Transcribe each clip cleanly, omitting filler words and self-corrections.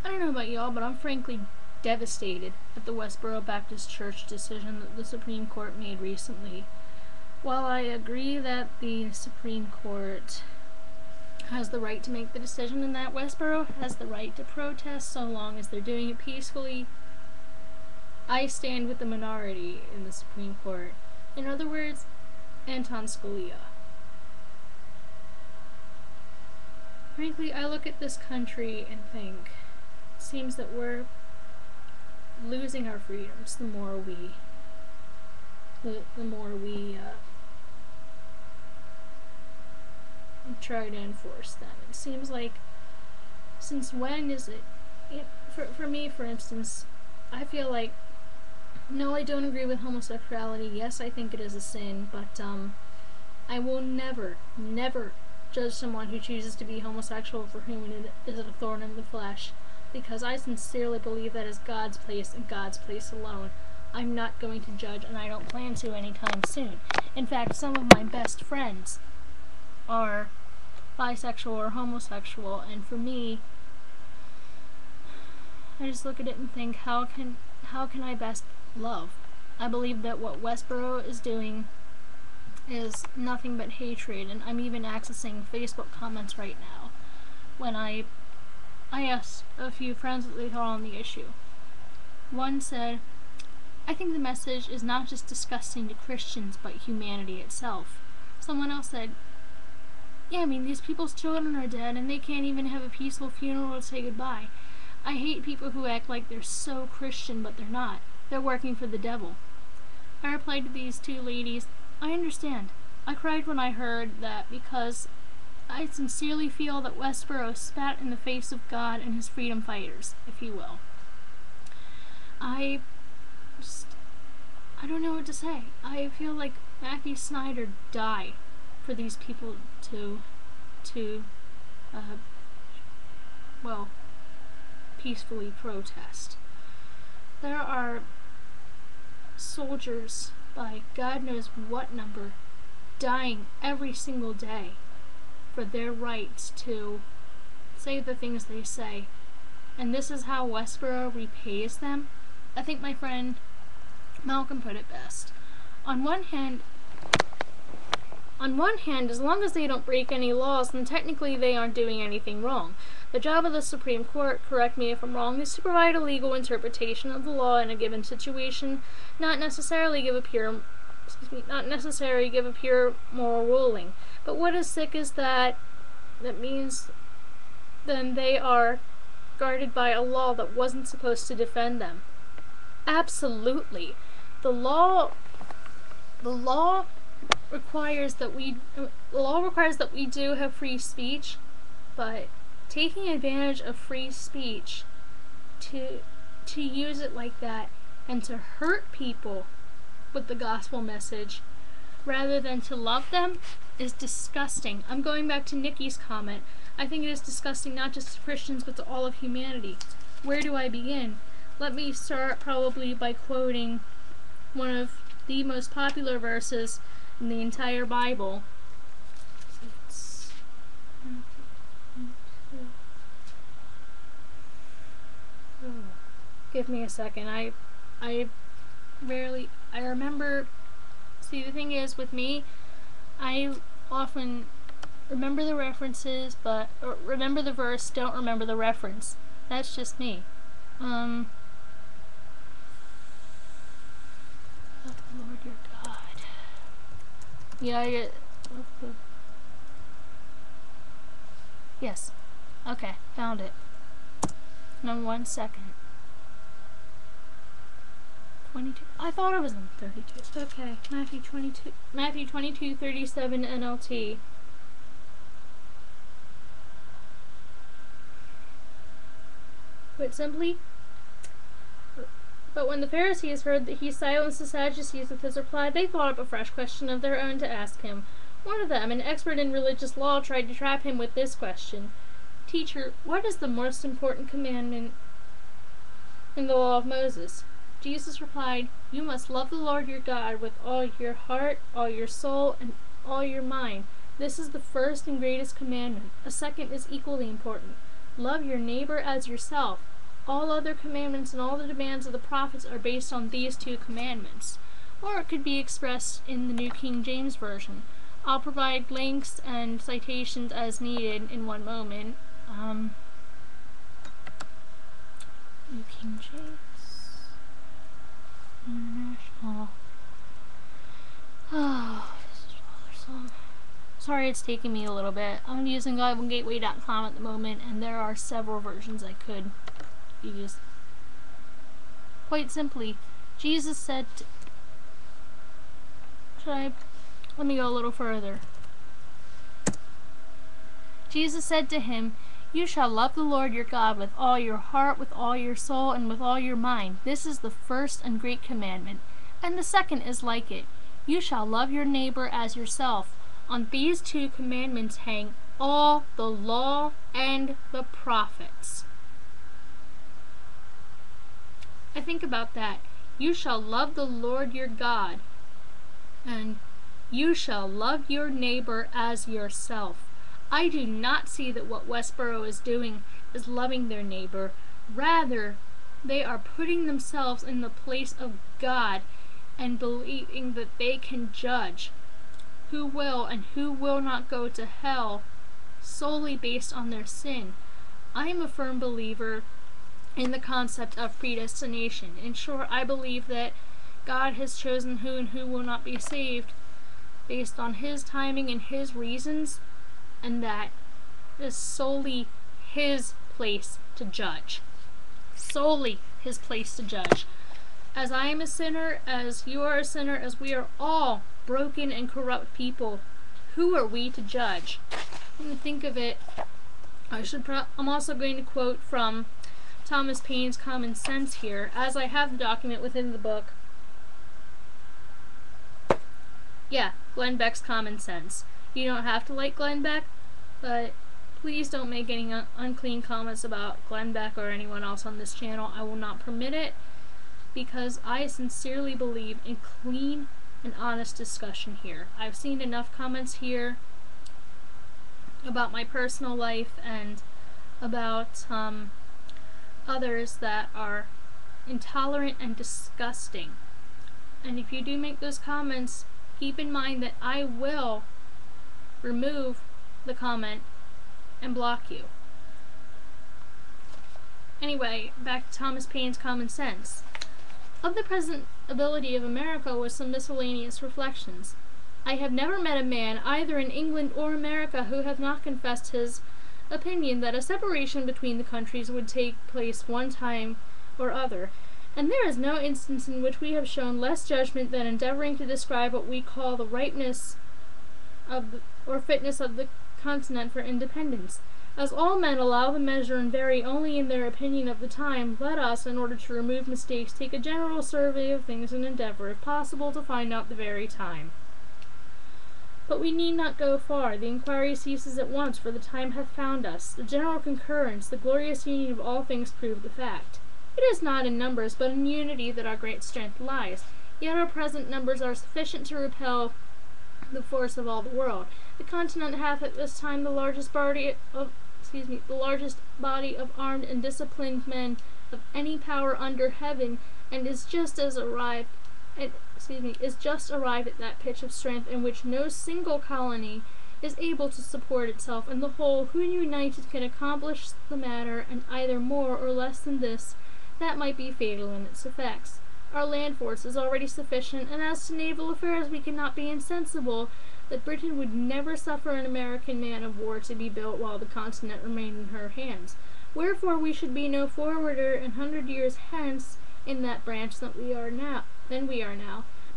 I don't know about y'all, but I'm frankly devastated at the Westboro Baptist Church decision that the Supreme Court made recently. While I agree that the Supreme Court has the right to make the decision and that Westboro has the right to protest so long as they're doing it peacefully, I stand with the minority in the Supreme Court. In other words, Anton Scalia. Frankly, I look at this country and think, it seems that we're losing our freedoms the more we try to enforce them. It seems like, since when is it for me, for instance, I feel like, no, I don't agree with homosexuality. Yes, I think it is a sin, but I will never judge someone who chooses to be homosexual for whom it is a thorn in the flesh, because I sincerely believe that is God's place and God's place alone. I'm not going to judge, and I don't plan to anytime soon. In fact, some of my best friends are bisexual or homosexual, and for me, I just look at it and think, how can I best love? I believe that what Westboro is doing is nothing but hatred, and I'm even accessing Facebook comments right now when I asked a few friends what they thought on the issue. One said, I think the message is not just disgusting to Christians, but humanity itself. Someone else said, yeah, I mean, these people's children are dead, and they can't even have a peaceful funeral to say goodbye. I hate people who act like they're so Christian, but they're not. They're working for the devil. I replied to these two ladies, I understand. I cried when I heard that because I sincerely feel that Westboro spat in the face of God and his freedom fighters, if you will. I don't know what to say. I feel like Matthew Snyder died for these people to peacefully protest. There are soldiers by God knows what number dying every single day for their rights to say the things they say, and this is how Westboro repays them. I think my friend Malcolm put it best. On one hand, as long as they don't break any laws, then technically they aren't doing anything wrong. The job of the Supreme Court, correct me if I'm wrong, is to provide a legal interpretation of the law in a given situation, not necessarily give a pure moral ruling. But what is sick is that means then they are guarded by a law that wasn't supposed to defend them. Absolutely. The law requires that we do have free speech, but taking advantage of free speech to use it like that and to hurt people with the gospel message rather than to love them is disgusting. I'm going back to Nikki's comment. I think it is disgusting not just to Christians but to all of humanity. Where do I begin? Let me start probably by quoting one of the most popular verses in the entire Bible. Give me a second. I remember. See, the thing is with me, I often remember the references, but remember the verse, don't remember the reference. That's just me. Love the Lord your God. Yeah, yes. Okay, found it. No, 1 second. 22. I thought it was in 32. Okay, Matthew 22:37 NLT. Put simply, but when the Pharisees heard that he silenced the Sadducees with his reply, they thought up a fresh question of their own to ask him. One of them, an expert in religious law, tried to trap him with this question. Teacher, what is the most important commandment in the law of Moses? Jesus replied, you must love the Lord your God with all your heart, all your soul, and all your mind. This is the first and greatest commandment. A second is equally important. Love your neighbor as yourself. all other commandments and all the demands of the prophets are based on these two commandments. Or it could be expressed in the New King James Version. I'll provide links and citations as needed in one moment. New King James International. Oh, this is another song. Sorry it's taking me a little bit. I'm using GodOneGateway.com at the moment, and there are several versions I could use. Quite simply, Jesus said let me go a little further. Jesus said to him, "You shall love the Lord your God with all your heart, with all your soul, and with all your mind. This is the first and great commandment. And the second is like it. You shall love your neighbor as yourself. On these two commandments hang all the law and the prophets." I think about that. You shall love the Lord your God, and you shall love your neighbor as yourself. I do not see that what Westboro is doing is loving their neighbor. Rather, they are putting themselves in the place of God and believing that they can judge who will and who will not go to hell solely based on their sin. I am a firm believer in the concept of predestination. In short, I believe that God has chosen who and who will not be saved based on His timing and His reasons, and that it is solely His place to judge. Solely His place to judge. As I am a sinner, as you are a sinner, as we are all broken and corrupt people, who are we to judge? When you think of it, I'm also going to quote from Thomas Paine's Common Sense here, as I have the document within the book. Yeah, Glenn Beck's Common Sense. You don't have to like Glenn Beck, but please don't make any unclean comments about Glenn Beck or anyone else on this channel. I will not permit it, because I sincerely believe in clean and honest discussion here. I've seen enough comments here about my personal life and about others that are intolerant and disgusting. And if you do make those comments, keep in mind that I will remove the comment and block you. Anyway, back to Thomas Paine's Common Sense. Of the present ability of America with some miscellaneous reflections. I have never met a man, either in England or America, who hath not confessed his opinion that a separation between the countries would take place one time or other, and there is no instance in which we have shown less judgment than endeavoring to describe what we call the ripeness of or fitness of the continent for independence. As all men allow the measure and vary only in their opinion of the time, let us, in order to remove mistakes, take a general survey of things and endeavor, if possible, to find out the very time. But we need not go far. The inquiry ceases at once, for the time hath found us. The general concurrence, the glorious union of all things prove the fact. It is not in numbers, but in unity that our great strength lies. Yet our present numbers are sufficient to repel the force of all the world. The continent hath at this time the largest body of armed and disciplined men of any power under heaven, and is just arrived at that pitch of strength in which no single colony is able to support itself, and the whole, who united can accomplish the matter, and either more or less than this, that might be fatal in its effects. Our land force is already sufficient, and as to naval affairs we cannot be insensible that Britain would never suffer an American man of war to be built while the continent remained in her hands. Wherefore we should be no forwarder 100 years hence in that branch than we are now.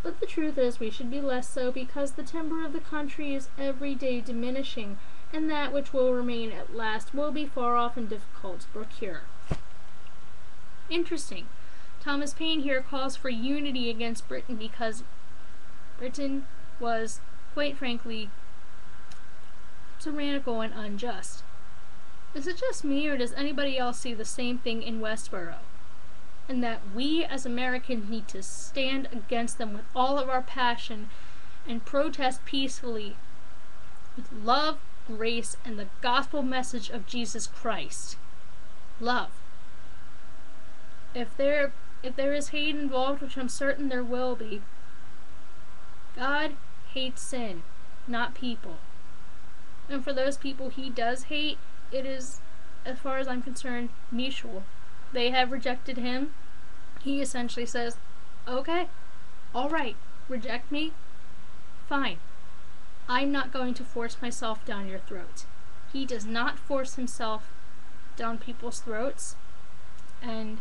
But the truth is we should be less so, because the timber of the country is every day diminishing, and that which will remain at last will be far off and difficult to procure. Interesting. Thomas Paine here calls for unity against Britain because Britain was, quite frankly, tyrannical and unjust. Is it just me, or does anybody else see the same thing in Westboro? And that we as Americans need to stand against them with all of our passion and protest peacefully with love, grace, and the gospel message of Jesus Christ. Love. if there is hate involved, which I'm certain there will be, God hates sin, not people. And for those people he does hate, it is, as far as I'm concerned, mutual. They have rejected him. He essentially says, okay, alright, reject me, fine. I'm not going to force myself down your throat. He does not force himself down people's throats, and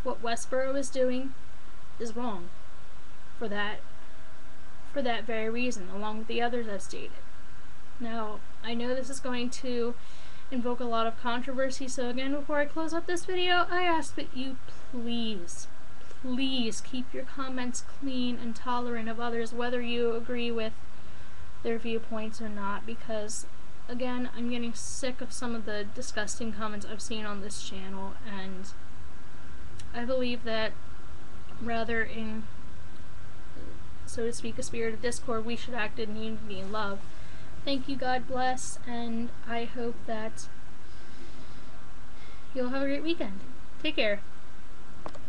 what Westboro is doing is wrong for that very reason, along with the others I've stated. Now, I know this is going to invoke a lot of controversy, so again, before I close up this video, I ask that you please keep your comments clean and tolerant of others, whether you agree with their viewpoints or not, because again, I'm getting sick of some of the disgusting comments I've seen on this channel, and I believe that rather in, so to speak, a spirit of discord, we should act in unity and love. Thank you, God bless, and I hope that you'll have a great weekend. Take care.